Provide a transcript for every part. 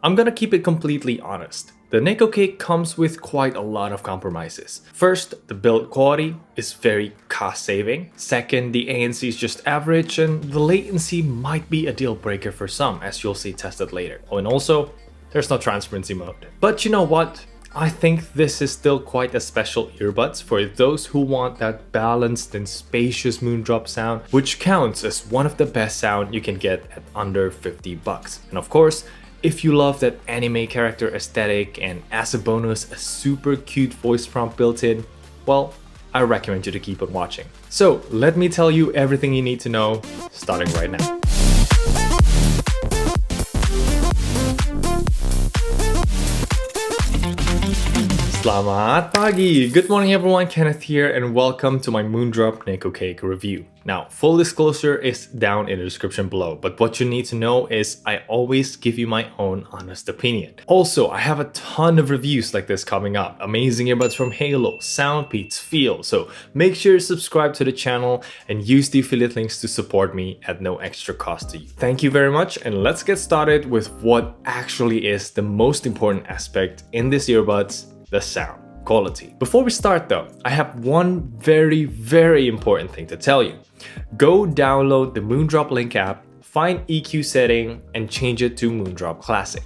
I'm gonna keep it completely honest. The NEKOCAKE comes with quite a lot of compromises. First, the build quality is very cost saving. Second, the ANC is just average, and the latency might be a deal breaker for some, as you'll see tested later. Oh, and also, there's no transparency mode. But you know what? I think this is still quite a special earbuds for those who want that balanced and spacious Moondrop sound, which counts as one of the best sound you can get at under 50 bucks. And of course, if you love that anime character aesthetic and as a bonus a super cute voice prompt built in, well, I recommend you to keep on watching. So let me tell you everything you need to know, starting right now. Selamat pagi! Good morning everyone, Kenneth here and welcome to my Moondrop NEKOCAKE review. Now, full disclosure is down in the description below, but what you need to know is I always give you my own honest opinion. Also, I have a ton of reviews like this coming up. Amazing earbuds from Halo, Soundpeats, Feel, so make sure to subscribe to the channel and use the affiliate links to support me at no extra cost to you. Thank you very much and let's get started with what actually is the most important aspect in this earbuds, the sound quality. Before we start though, I have one very important thing to tell you. Go download the Moondrop Link app, find EQ setting and change it to Moondrop Classic.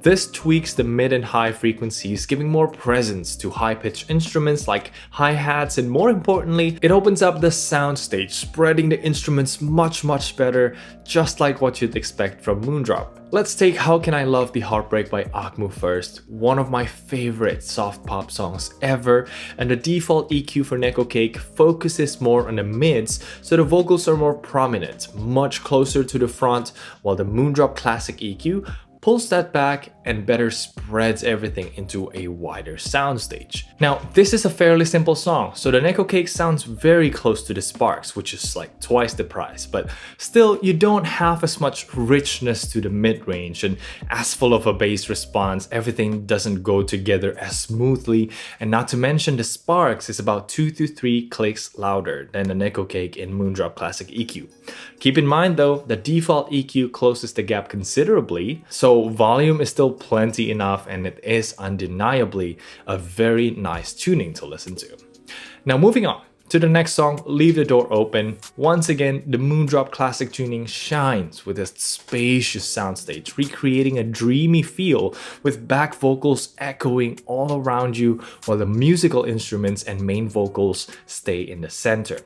This tweaks the mid and high frequencies, giving more presence to high-pitched instruments like hi-hats, and more importantly, it opens up the soundstage, spreading the instruments much better, just like what you'd expect from Moondrop. Let's take How Can I Love the Heartbreak by Akmu first, one of my favorite soft pop songs ever, and the default EQ for NEKOCAKE focuses more on the mids, so the vocals are more prominent, much closer to the front, while the Moondrop Classic EQ pulls that back and better spreads everything into a wider soundstage. Now, this is a fairly simple song, so the NEKOCAKE sounds very close to the Sparks, which is like twice the price, but still you don't have as much richness to the mid-range, and as full of a bass response, everything doesn't go together as smoothly, and not to mention the Sparks is about 2 to 3 clicks louder than the NEKOCAKE in Moondrop Classic EQ. Keep in mind though, the default EQ closes the gap considerably, so volume is still plenty enough and it is undeniably a very nice tuning to listen to. Now moving on to the next song, Leave the Door Open. Once again, the Moondrop Classic tuning shines with its spacious soundstage, recreating a dreamy feel with back vocals echoing all around you while the musical instruments and main vocals stay in the center.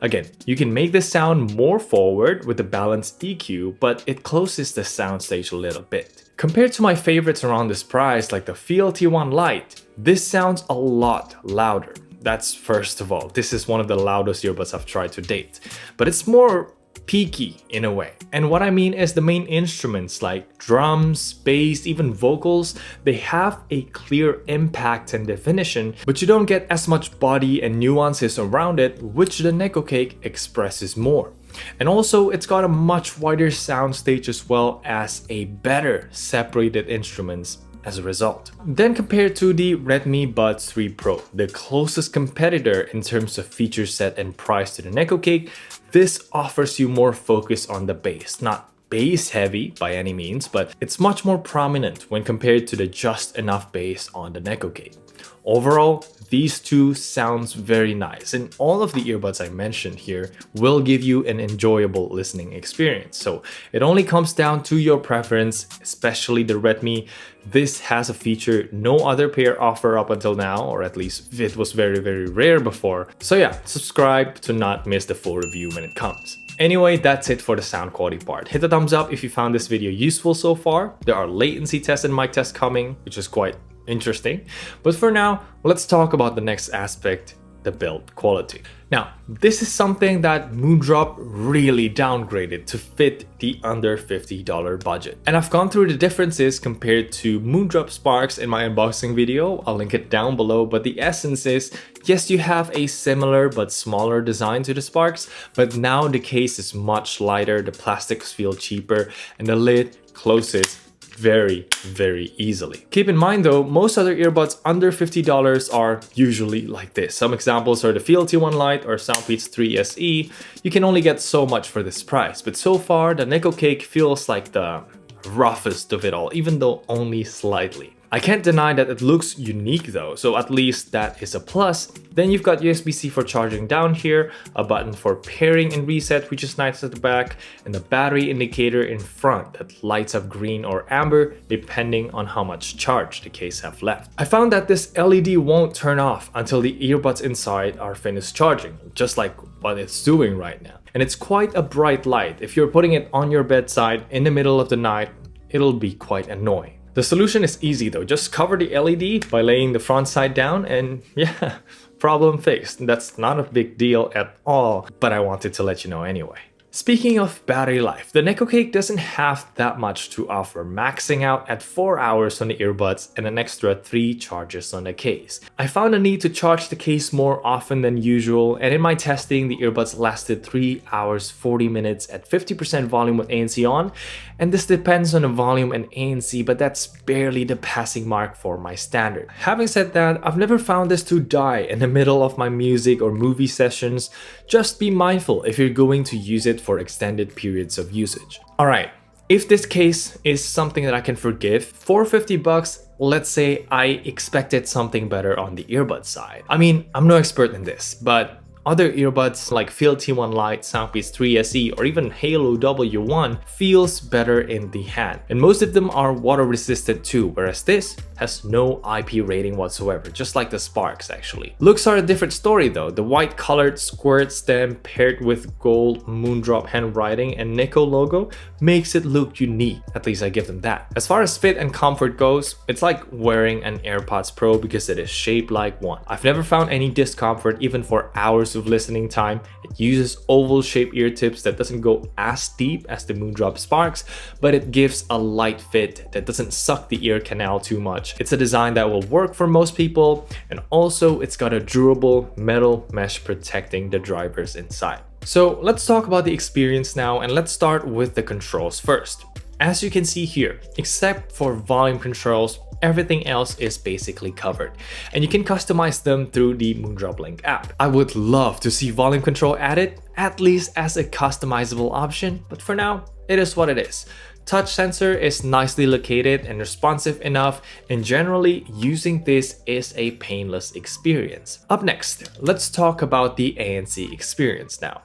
Again, you can make this sound more forward with the balanced EQ, but it closes the soundstage a little bit. Compared to my favorites around this price like the Feel T1 Lite, this sounds a lot louder. That's first of all, this is one of the loudest earbuds I've tried to date, but it's more peaky in a way. And what I mean is the main instruments like drums, bass, even vocals, they have a clear impact and definition, but you don't get as much body and nuances around it, which the NEKOCAKE expresses more. And also, it's got a much wider soundstage as well as a better separated instruments as a result. Then compared to the Redmi Buds 3 Pro, the closest competitor in terms of feature set and price to the NEKOCAKE, this offers you more focus on the bass. Not bass heavy by any means, but it's much more prominent when compared to the just enough bass on the NEKOCAKE. Overall, these two sounds very nice, and all of the earbuds I mentioned here will give you an enjoyable listening experience. So it only comes down to your preference, especially the Redmi. This has a feature no other pair offer up until now, or at least it was very rare before. So yeah, subscribe to not miss the full review when it comes. Anyway, that's it for the sound quality part. Hit the thumbs up if you found this video useful so far. There are latency tests and mic tests coming, which is quite interesting. But for now, let's talk about the next aspect, the build quality. Now, this is something that Moondrop really downgraded to fit the under $50 budget. And I've gone through the differences compared to Moondrop Sparks in my unboxing video. I'll link it down below, but the essence is, yes, you have a similar but smaller design to the Sparks, but now the case is much lighter, the plastics feel cheaper, and the lid closes very easily. Keep in mind though, most other earbuds under $50 are usually like this. Some examples are the Feel T1 Lite or Soundpeats 3 SE. You can only get so much for this price, but so far the NEKOCAKE feels like the roughest of it all, even though only slightly. I can't deny that it looks unique though, so at least that is a plus. Then you've got USB-C for charging down here, a button for pairing and reset, which is nice at the back, and the battery indicator in front that lights up green or amber depending on how much charge the case have left. I found that this LED won't turn off until the earbuds inside are finished charging, just like what it's doing right now. And it's quite a bright light. If you're putting it on your bedside in the middle of the night, it'll be quite annoying. The solution is easy though, just cover the LED by laying the front side down and yeah, problem fixed. That's not a big deal at all, but I wanted to let you know anyway. Speaking of battery life, the NEKOCAKE doesn't have that much to offer, maxing out at 4 hours on the earbuds and an extra 3 charges on the case. I found a need to charge the case more often than usual, and in my testing, the earbuds lasted 3 hours 40 minutes at 50% volume with ANC on, and this depends on the volume and ANC, but that's barely the passing mark for my standard. Having said that, I've never found this to die in the middle of my music or movie sessions. Just be mindful if you're going to use it for extended periods of usage. Alright, if this case is something that I can forgive, for $50, let's say I expected something better on the earbud side. I mean, I'm no expert in this, but other earbuds like Feel T1 Lite, Soundpiece 3 SE, or even Halo W1 feels better in the hand. And most of them are water resistant too, whereas this has no IP rating whatsoever, just like the Sparks actually. Looks are a different story though. The white colored squirt stem paired with gold Moondrop handwriting and Neko logo makes it look unique, at least I give them that. As far as fit and comfort goes, it's like wearing an AirPods Pro because it is shaped like one. I've never found any discomfort even for hours of listening time. It uses oval shaped ear tips that doesn't go as deep as the Moondrop Sparks, but it gives a light fit that doesn't suck the ear canal too much. It's a design that will work for most people, and also it's got a durable metal mesh protecting the drivers inside. So let's talk about the experience now, and let's start with the controls first. As you can see here, except for volume controls, everything else is basically covered, and you can customize them through the Moondrop Link app. I would love to see volume control added, at least as a customizable option, but for now, it is what it is. Touch sensor is nicely located and responsive enough, and generally using this is a painless experience. Up next, let's talk about the ANC experience now.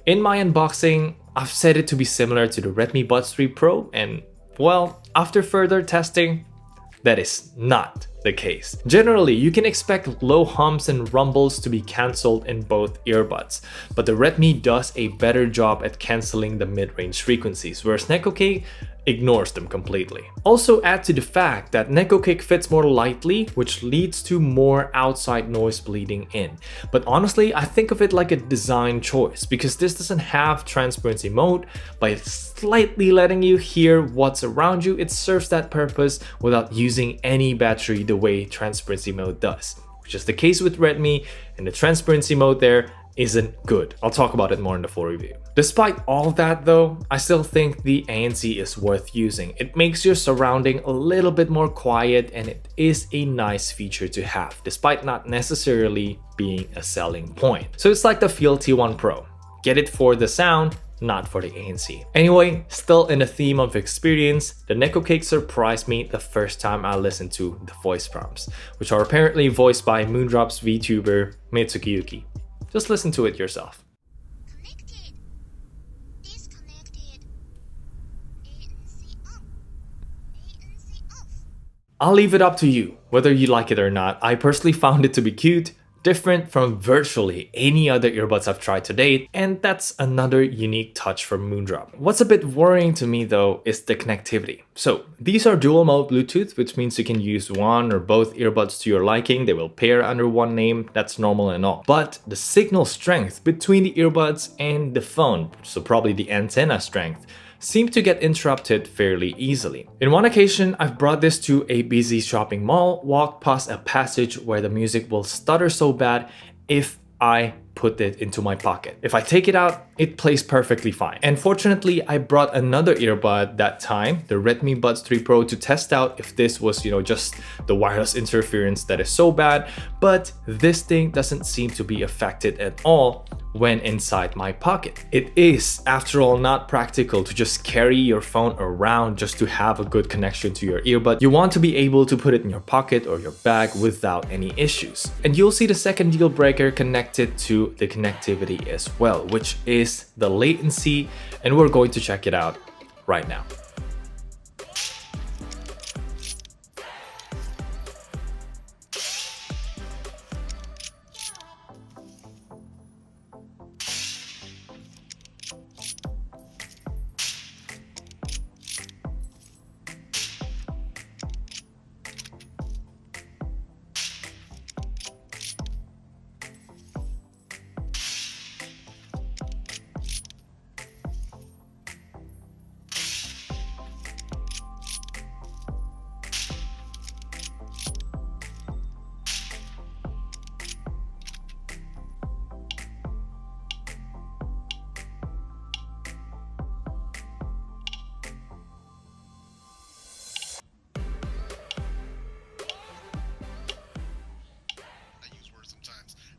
In my unboxing, I've said it to be similar to the Redmi Buds 3 Pro, and well, after further testing, that is not the case. Generally, you can expect low hums and rumbles to be cancelled in both earbuds, but the Redmi does a better job at cancelling the mid-range frequencies, whereas NEKOCAKE ignores them completely. Also add to the fact that NEKOCAKE fits more lightly, which leads to more outside noise bleeding in. But honestly, I think of it like a design choice, because this doesn't have transparency mode. By slightly letting you hear what's around you, it serves that purpose without using any battery the way transparency mode does, which is the case with Redmi, and the transparency mode there isn't good. I'll talk about it more in the full review. Despite all that though, I still think the ANC is worth using. It makes your surrounding a little bit more quiet, and it is a nice feature to have, despite not necessarily being a selling point. So it's like the Feel T1 Pro. Get it for the sound, not for the ANC. Anyway, still in the theme of experience, the NEKOCAKE surprised me the first time I listened to the voice prompts, which are apparently voiced by Moondrop's VTuber Mitsuki Yuki. Just listen to it yourself. Connected. Disconnected. ANC on. ANC off. I'll leave it up to you, whether you like it or not. I personally found it to be cute, different from virtually any other earbuds I've tried to date, and that's another unique touch from Moondrop. What's a bit worrying to me though is the connectivity. So these are dual mode Bluetooth, which means you can use one or both earbuds to your liking. They will pair under one name, that's normal and all. But the signal strength between the earbuds and the phone, so probably the antenna strength, seem to get interrupted fairly easily. In one occasion, I've brought this to a busy shopping mall, walked past a passage where the music will stutter so bad if I put it into my pocket. If I take it out, it plays perfectly fine. And fortunately, I brought another earbud that time, the Redmi Buds 3 Pro, to test out if this was, just the wireless interference that is so bad, but this thing doesn't seem to be affected at all when inside my pocket. It is, after all, not practical to just carry your phone around just to have a good connection to your earbud. You want to be able to put it in your pocket or your bag without any issues. And you'll see the second deal breaker connected to the connectivity as well, which is the latency, and we're going to check it out right now.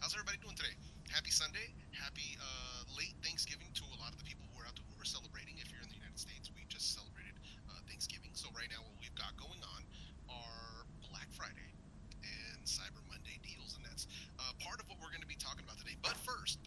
How's everybody doing today? Happy Sunday. Happy late Thanksgiving to a lot of the people who are out there who are celebrating. If you're in the United States, we just celebrated Thanksgiving. So right now what we've got going on are Black Friday and Cyber Monday deals, and that's part of what we're going to be talking about today. But first.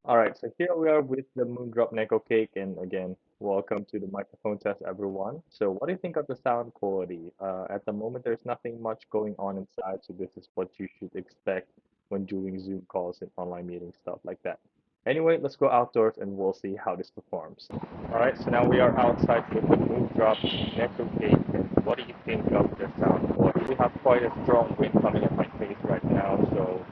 All right, so here we are with the Moondrop NEKOCAKE, and again, welcome to the microphone test, everyone. So, what do you think of the sound quality? At the moment, there's nothing much going on inside, so this is what you should expect when doing Zoom calls and online meetings, stuff like that. Anyway, let's go outdoors and we'll see how this performs. All right, so now we are outside with the Moondrop NEKOCAKE, and what do you think of the sound quality? We have quite a strong wind coming at my face right now, so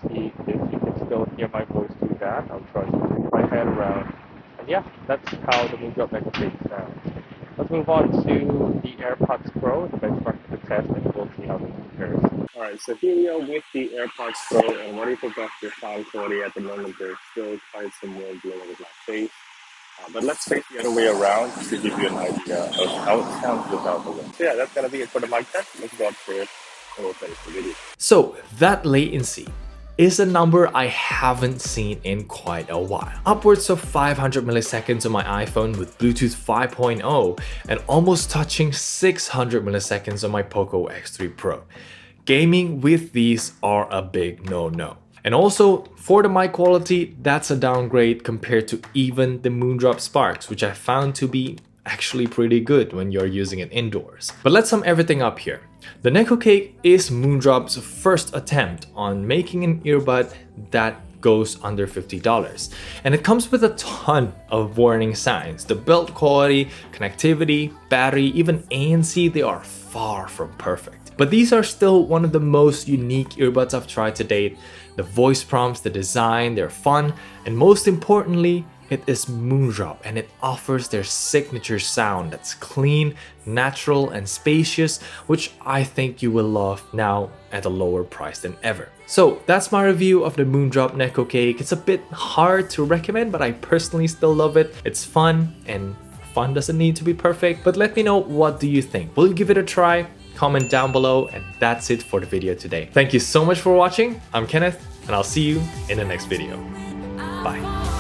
see if you can still hear my voice through that. I'll try to move my head around. And yeah, that's how the Moondrop NEKOCAKE sounds. Let's move on to the AirPods Pro, the benchmark for the test, and we'll see how this compares. Alright, so here we are with the AirPods Pro, and what do you think of the sound quality at the moment? There's still quite some wind blowing over my face. But let's face the other way around to give you an idea of how it sounds without the wind. So yeah, that's gonna be it for the mic test. Let's go upstairs and we'll finish the video. So that latency is a number I haven't seen in quite a while. Upwards of 500 milliseconds on my iPhone with Bluetooth 5.0 and almost touching 600 milliseconds on my Poco X3 Pro. Gaming with these are a big no-no. And also, for the mic quality, that's a downgrade compared to even the Moondrop Sparks, which I found to be actually pretty good when you're using it indoors. But let's sum everything up here. The NEKOCAKE is Moondrop's first attempt on making an earbud that goes under $50. And it comes with a ton of warning signs. The build quality, connectivity, battery, even ANC, they are far from perfect. But these are still one of the most unique earbuds I've tried to date. The voice prompts, the design, they're fun, and most importantly, it is Moondrop, and it offers their signature sound that's clean, natural, and spacious, which I think you will love now at a lower price than ever. So that's my review of the Moondrop NEKOCAKE. It's a bit hard to recommend, but I personally still love it. It's fun, and fun doesn't need to be perfect, but let me know, what do you think? Will you give it a try? Comment down below, and that's it for the video today. Thank you so much for watching. I'm Kenneth, and I'll see you in the next video. Bye.